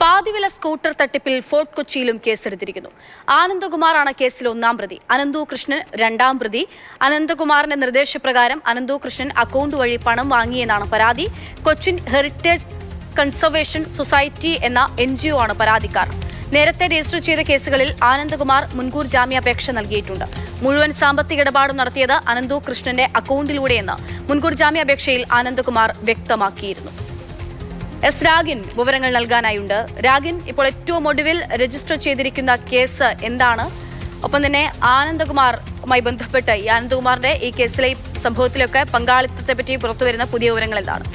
പാതിവില scooter തട്ടിപ്പിൽ fort കൊച്ചിയിലും കേസെടുത്തിരിക്കുന്നു. ആനന്ദകുമാറാണ് കേസിൽ ഒന്നാം പ്രതി. അനന്തു കൃഷ്ണൻ രണ്ടാം പ്രതി. അനന്തകുമാറിന്റെ നിർദ്ദേശപ്രകാരം അനന്തു കൃഷ്ണൻ അക്കൗണ്ട് വഴി പണം വാങ്ങിയെന്നാണ് പരാതി. കൊച്ചിൻ ഹെറിറ്റേജ് കൺസർവേഷൻ സൊസൈറ്റി എന്ന NGO ആണ് പരാതിക്കാർ. നേരത്തെ രജിസ്റ്റർ ചെയ്ത കേസുകളിൽ ആനന്ദകുമാർ മുൻകൂർ ജാമ്യാപേക്ഷ നൽകിയിട്ടുണ്ട്. മുഴുവൻ സാമ്പത്തിക ഇടപാടും നടത്തിയത് അനന്തു കൃഷ്ണന്റെ അക്കൗണ്ടിലൂടെയെന്ന് മുൻകൂർ ജാമ്യാപേക്ഷയിൽ ആനന്ദകുമാർ വ്യക്തമാക്കിയിരുന്നു. രാഗിൻ വിവരങ്ങൾ നൽകാനായുണ്ട്. രാഗിൻ, ഇപ്പോൾ ഏറ്റവും ഒടുവിൽ രജിസ്റ്റർ ചെയ്തിരിക്കുന്ന കേസ് എന്താണ്? ഒപ്പം തന്നെ ആനന്ദകുമാറുമായി ബന്ധപ്പെട്ട് ഈ ആനന്ദകുമാറിന്റെ ഈ കേസിലെ സംഭവത്തിലൊക്കെ പങ്കാളിത്തത്തെ പറ്റി പുറത്തുവരുന്ന പുതിയ വിവരങ്ങൾ എന്താണ്?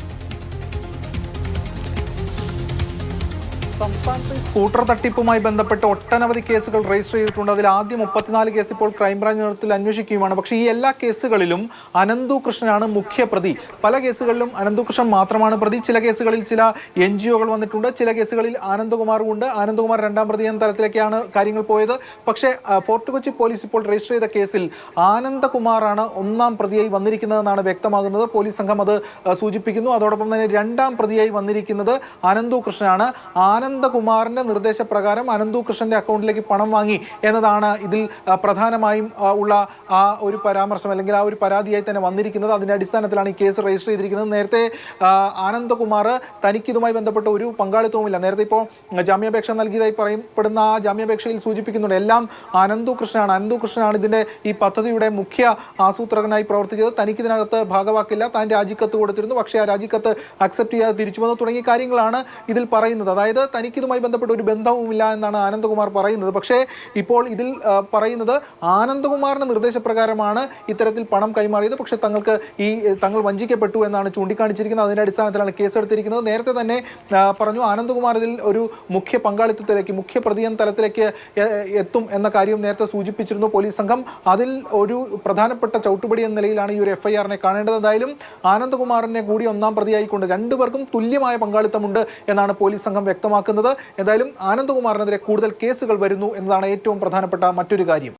സംസ്ഥാനത്ത് സ്കൂട്ടർ തട്ടിപ്പുമായി ബന്ധപ്പെട്ട് ഒട്ടനവധി കേസുകൾ രജിസ്റ്റർ ചെയ്തിട്ടുണ്ട്. അതിൽ ആദ്യം 34 കേസ് ഇപ്പോൾ ക്രൈംബ്രാഞ്ച് നേതൃത്വത്തിൽ അന്വേഷിക്കുകയുമാണ്. പക്ഷേ ഈ എല്ലാ കേസുകളിലും അനന്തു കൃഷ്ണനാണ് മുഖ്യ പ്രതി. പല കേസുകളിലും അനന്തു കൃഷ്ണൻ മാത്രമാണ് പ്രതി. ചില കേസുകളിൽ ചില NGO-കൾ വന്നിട്ടുണ്ട്. ചില കേസുകളിൽ ആനന്ദകുമാറും ഉണ്ട്. ആനന്ദകുമാർ രണ്ടാം പ്രതി എന്ന തലത്തിലേക്കാണ് കാര്യങ്ങൾ പോയത്. പക്ഷേ ഫോർട്ട് കൊച്ചി പോലീസ് ഇപ്പോൾ രജിസ്റ്റർ ചെയ്ത കേസിൽ ആനന്ദകുമാറാണ് ഒന്നാം പ്രതിയായി വന്നിരിക്കുന്നതെന്നാണ് വ്യക്തമാകുന്നത്. പോലീസ് സംഘം അത് സൂചിപ്പിക്കുന്നു. അതോടൊപ്പം തന്നെ രണ്ടാം പ്രതിയായി വന്നിരിക്കുന്നത് അനന്തു കൃഷ്ണനാണ്. ആനന്ദകുമാറിന്റെ നിർദ്ദേശപ്രകാരം അനന്തു കൃഷ്ണന്റെ അക്കൗണ്ടിലേക്ക് പണം വാങ്ങി എന്നതാണ് ഇതിൽ പ്രധാനമായും ഉള്ള ആ ഒരു പരാമർശം, അല്ലെങ്കിൽ ആ ഒരു പരാതിയായി തന്നെ വന്നിരിക്കുന്നത്. അതിന്റെ അടിസ്ഥാനത്തിലാണ് ഈ കേസ് രജിസ്റ്റർ ചെയ്തിരിക്കുന്നത്. നേരത്തെ ആനന്ദകുമാർ തനിക്ക് ഇതുമായി ബന്ധപ്പെട്ട ഒരു പങ്കാളിത്തവുമില്ല. നേരത്തെ ഇപ്പോൾ ജാമ്യാപേക്ഷ നൽകിയതായി പറയപ്പെടുന്ന ആ ജാമ്യാപേക്ഷയിൽ സൂചിപ്പിക്കുന്നുണ്ട് എല്ലാം അനന്തു കൃഷ്ണനാണ് ഇതിന്റെ ഈ പദ്ധതിയുടെ മുഖ്യ ആസൂത്രകനായി പ്രവർത്തിച്ചത്. തനിക്ക് ഇതിനകത്ത് ഭാഗവാക്കില്ല. താൻ രാജിക്കത്ത് കൊടുത്തിരുന്നു, പക്ഷേ ആ രാജിക്കത്ത് അക്സെപ്റ്റ് ചെയ്യാതെ തിരിച്ചു വന്നു തുടങ്ങിയ കാര്യങ്ങളാണ് ഇതിൽ പറയുന്നത്. അതായത് തനിക്കിതുമായി ബന്ധപ്പെട്ട ഒരു ബന്ധവുമില്ല എന്നാണ് ആനന്ദകുമാർ പറയുന്നത്. പക്ഷേ ഇപ്പോൾ ഇതിൽ പറയുന്നത് ആനന്ദകുമാറിന്റെ നിർദ്ദേശപ്രകാരമാണ് ഇത്തരത്തിൽ പണം കൈമാറിയത്. പക്ഷേ തങ്ങൾ വഞ്ചിക്കപ്പെട്ടു എന്നാണ് ചൂണ്ടിക്കാണിച്ചിരിക്കുന്നത്. അതിന്റെ അടിസ്ഥാനത്തിലാണ് കേസെടുത്തിരിക്കുന്നത്. നേരത്തെ തന്നെ പറഞ്ഞു ആനന്ദകുമാർ ഇതിൽ ഒരു മുഖ്യ പങ്കാളിത്തത്തിലേക്ക്, മുഖ്യ പ്രതി എന്ന തലത്തിലേക്ക് എത്തും എന്ന കാര്യം നേരത്തെ സൂചിപ്പിച്ചിരുന്നു പോലീസ് സംഘം. അതിൽ ഒരു പ്രധാനപ്പെട്ട ചവിട്ടുപടി എന്ന നിലയിലാണ് ഈ ഒരു FIR-നെ കാണേണ്ടത്. എന്തായാലും ആനന്ദകുമാറിനെ കൂടി ഒന്നാം പ്രതിയായിക്കൊണ്ട് രണ്ടുപേർക്കും തുല്യമായ പങ്കാളിത്തമുണ്ട് എന്നാണ് പോലീസ് സംഘം വ്യക്തമാക്കുന്നത്. എന്തായാലും ആനന്ദകുമാറിനെതിരെ കൂടുതൽ കേസുകൾ വരുന്നു എന്നതാണ് ഏറ്റവും പ്രധാനപ്പെട്ട മറ്റൊരു കാര്യം.